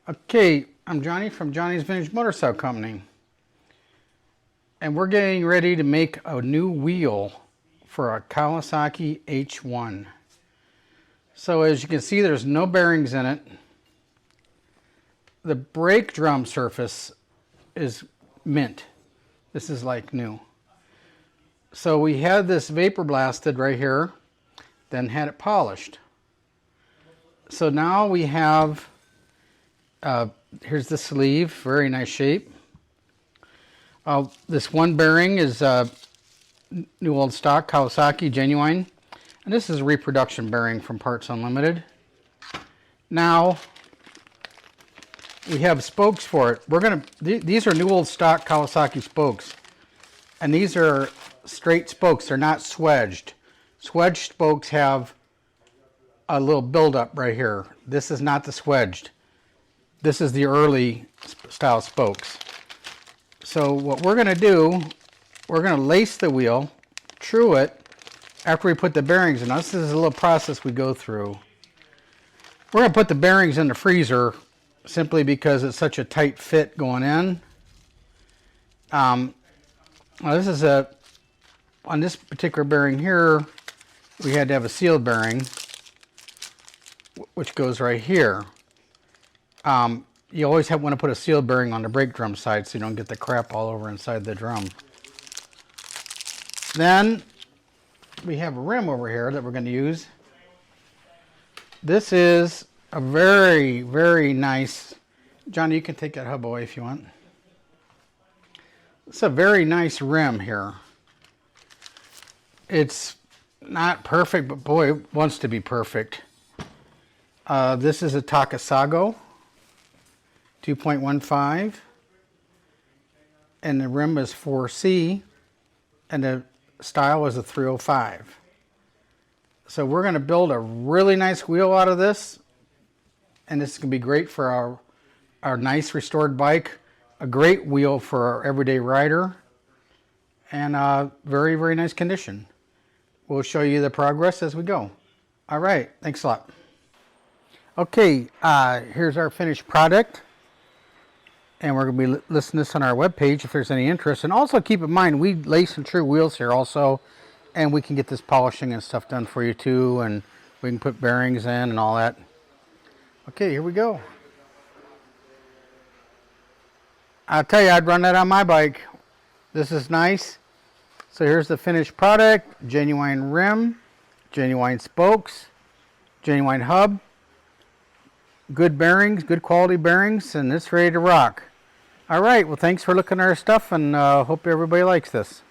Okay, I'm Johnny from Johnny's Vintage Motorcycle Company. And we're getting ready to make a new wheel for a Kawasaki H1. So as you can see, there's no bearings in it. The brake drum surface is mint. This is like new. So we had this vapor blasted right here, then had it polished. So now we have here's the sleeve, very nice shape. This one bearing is new old stock Kawasaki, genuine. And this is a reproduction bearing from Parts Unlimited. Now, we have spokes for it. These are new old stock Kawasaki spokes. And these are straight spokes, they're not swedged. Swedged spokes have a little buildup right here. This is not the swedged. This is the early style spokes. So what we're going to do, we're going to lace the wheel, true it, after we put the bearings in. Now, this is a little process we go through. We're going to put the bearings in the freezer simply because it's such a tight fit going in. Now this is on this particular bearing here, we had to have a sealed bearing, which goes right here. You always want to put a sealed bearing on the brake drum side so you don't get the crap all over inside the drum. Then we have a rim over here that we're going to use. This is a very, very nice, Johnny, you can take that hub away if you want. It's a very nice rim here. It's not perfect, but boy, it wants to be perfect. This is a Takasago 2.15, and the rim is 4C, and the style is a 305. So we're going to build a really nice wheel out of this, and this is going to be great for our nice restored bike, a great wheel for our everyday rider, and very, very nice condition. We'll show you the progress as we go. All right, thanks a lot. Okay, here's our finished product. And we're going to be listing this on our webpage if there's any interest. And also keep in mind, we lace and true wheels here also. And we can get this polishing and stuff done for you too. And we can put bearings in and all that. Okay, here we go. I'll tell you, I'd run that on my bike. This is nice. So here's the finished product. Genuine rim, genuine spokes, genuine hub. Good bearings, good quality bearings, and it's ready to rock. All right, well, thanks for looking at our stuff, and hope everybody likes this.